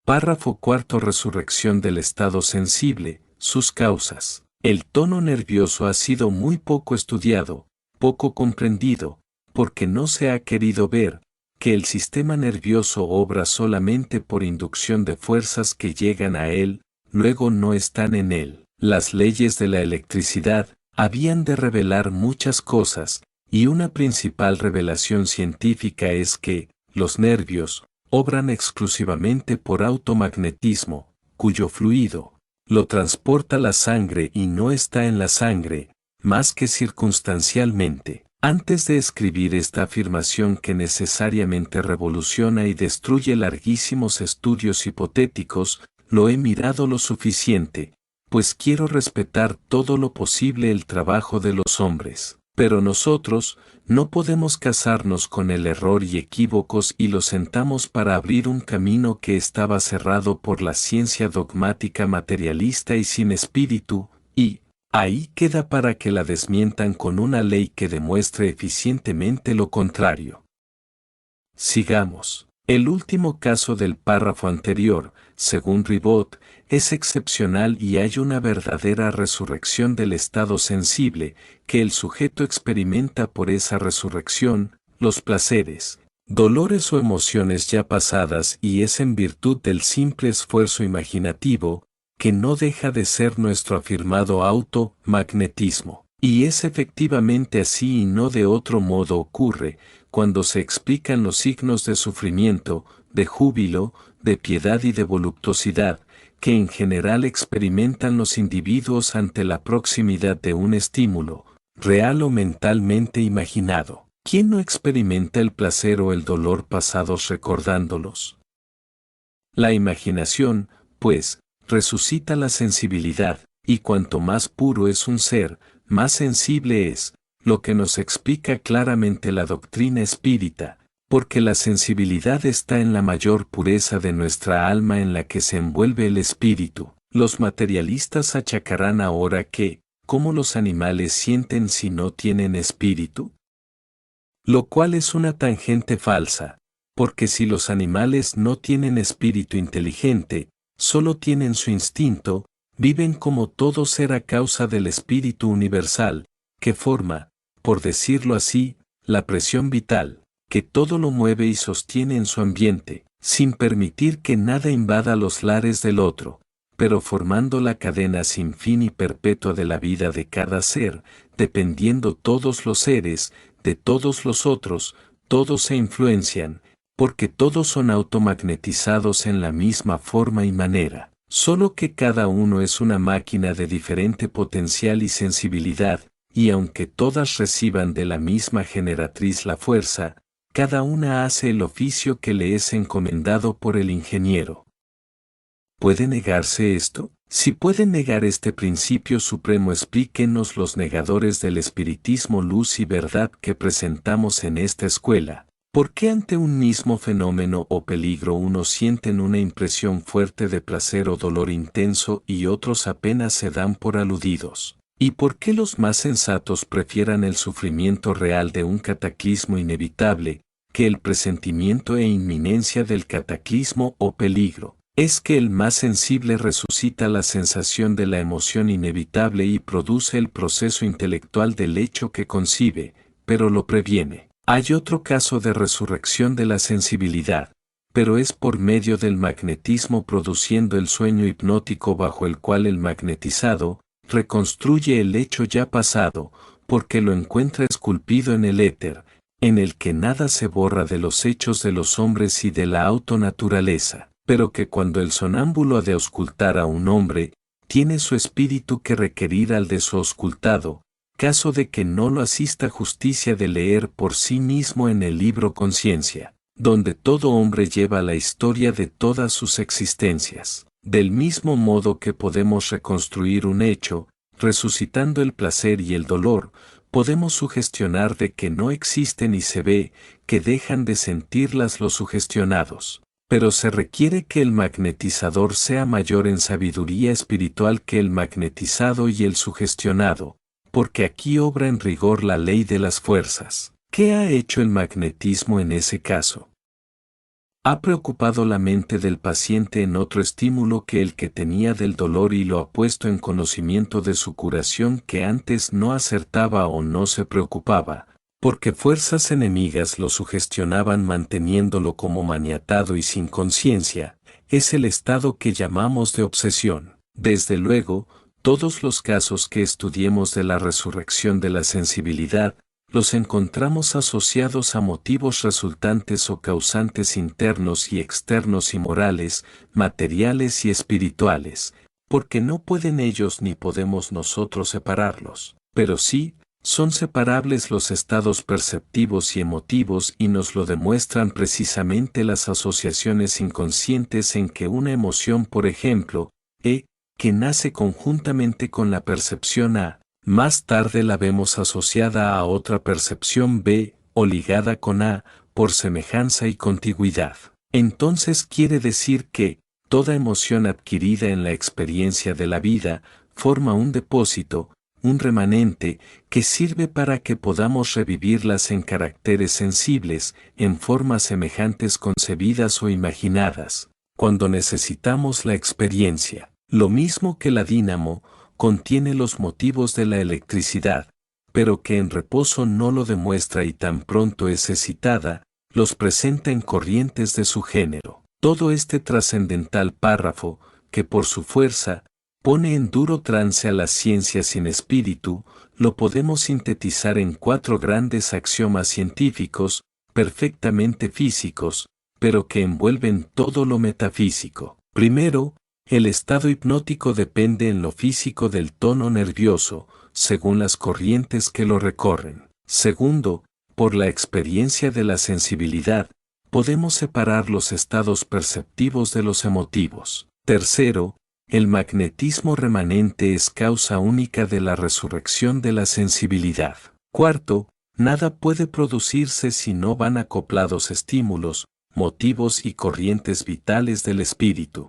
Párrafo cuarto. Resurrección del estado sensible, sus causas. El tono nervioso ha sido muy poco estudiado, poco comprendido, porque no se ha querido ver que el sistema nervioso obra solamente por inducción de fuerzas que llegan a él, luego no están en él. Las leyes de la electricidad habían de revelar muchas cosas, y una principal revelación científica es que los nervios obran exclusivamente por automagnetismo, cuyo fluido lo transporta la sangre y no está en la sangre, más que circunstancialmente. Antes de escribir esta afirmación que necesariamente revoluciona y destruye larguísimos estudios hipotéticos, lo he mirado lo suficiente, pues quiero respetar todo lo posible el trabajo de los hombres. Pero nosotros no podemos casarnos con el error y equívocos y lo sentamos para abrir un camino que estaba cerrado por la ciencia dogmática materialista y sin espíritu, y ahí queda para que la desmientan con una ley que demuestre eficientemente lo contrario. Sigamos. El último caso del párrafo anterior, según Ribot, es excepcional y hay una verdadera resurrección del estado sensible, que el sujeto experimenta por esa resurrección, los placeres, dolores o emociones ya pasadas y es en virtud del simple esfuerzo imaginativo, que no deja de ser nuestro afirmado auto-magnetismo. Y es efectivamente así y no de otro modo ocurre, cuando se explican los signos de sufrimiento, de júbilo, de piedad y de voluptuosidad, que en general experimentan los individuos ante la proximidad de un estímulo, real o mentalmente imaginado. ¿Quién no experimenta el placer o el dolor pasados recordándolos? La imaginación, pues, resucita la sensibilidad, y cuanto más puro es un ser, más sensible es, lo que nos explica claramente la doctrina espírita, porque la sensibilidad está en la mayor pureza de nuestra alma en la que se envuelve el espíritu. Los materialistas achacarán ahora que, ¿cómo los animales sienten si no tienen espíritu? Lo cual es una tangente falsa, porque si los animales no tienen espíritu inteligente, solo tienen su instinto, viven como todo ser a causa del espíritu universal, que forma, por decirlo así, la presión vital, que todo lo mueve y sostiene en su ambiente, sin permitir que nada invada los lares del otro, pero formando la cadena sin fin y perpetua de la vida de cada ser, dependiendo todos los seres, de todos los otros, todos se influencian, porque todos son automagnetizados en la misma forma y manera, solo que cada uno es una máquina de diferente potencial y sensibilidad, y aunque todas reciban de la misma generatriz la fuerza, cada una hace el oficio que le es encomendado por el ingeniero. ¿Puede negarse esto? Si pueden negar este principio supremo, explíquenos los negadores del espiritismo, luz y verdad que presentamos en esta escuela. ¿Por qué ante un mismo fenómeno o peligro unos sienten una impresión fuerte de placer o dolor intenso y otros apenas se dan por aludidos? ¿Y por qué los más sensatos prefieran el sufrimiento real de un cataclismo inevitable, que el presentimiento e inminencia del cataclismo o peligro? Es que el más sensible resucita la sensación de la emoción inevitable y produce el proceso intelectual del hecho que concibe, pero lo previene. Hay otro caso de resurrección de la sensibilidad, pero es por medio del magnetismo, produciendo el sueño hipnótico bajo el cual el magnetizado reconstruye el hecho ya pasado, porque lo encuentra esculpido en el éter, en el que nada se borra de los hechos de los hombres y de la autonaturaleza, pero que cuando el sonámbulo ha de auscultar a un hombre, tiene su espíritu que requerir al de su auscultado, caso de que no lo asista justicia de leer por sí mismo en el libro Conciencia, donde todo hombre lleva la historia de todas sus existencias. Del mismo modo que podemos reconstruir un hecho, resucitando el placer y el dolor, podemos sugestionar de que no existen y se ve que dejan de sentirlas los sugestionados. Pero se requiere que el magnetizador sea mayor en sabiduría espiritual que el magnetizado y el sugestionado, porque aquí obra en rigor la ley de las fuerzas. ¿Qué ha hecho el magnetismo en ese caso? Ha preocupado la mente del paciente en otro estímulo que el que tenía del dolor y lo ha puesto en conocimiento de su curación que antes no acertaba o no se preocupaba, porque fuerzas enemigas lo sugestionaban manteniéndolo como maniatado y sin conciencia. Es el estado que llamamos de obsesión. Desde luego, todos los casos que estudiemos de la resurrección de la sensibilidad, los encontramos asociados a motivos resultantes o causantes internos y externos y morales, materiales y espirituales, porque no pueden ellos ni podemos nosotros separarlos, pero sí, son separables los estados perceptivos y emotivos y nos lo demuestran precisamente las asociaciones inconscientes en que una emoción, por ejemplo, que nace conjuntamente con la percepción A, más tarde la vemos asociada a otra percepción B, o ligada con A, por semejanza y contigüidad. Entonces quiere decir que, toda emoción adquirida en la experiencia de la vida, forma un depósito, un remanente, que sirve para que podamos revivirlas en caracteres sensibles, en formas semejantes concebidas o imaginadas, cuando necesitamos la experiencia. Lo mismo que la dínamo, contiene los motivos de la electricidad, pero que en reposo no lo demuestra y tan pronto es excitada, los presenta en corrientes de su género. Todo este trascendental párrafo, que por su fuerza, pone en duro trance a la ciencia sin espíritu, lo podemos sintetizar en 4 grandes axiomas científicos, perfectamente físicos, pero que envuelven todo lo metafísico. Primero, el estado hipnótico depende en lo físico del tono nervioso, según las corrientes que lo recorren. Segundo, por la experiencia de la sensibilidad, podemos separar los estados perceptivos de los emotivos. Tercero, el magnetismo remanente es causa única de la resurrección de la sensibilidad. Cuarto, nada puede producirse si no van acoplados estímulos, motivos y corrientes vitales del espíritu.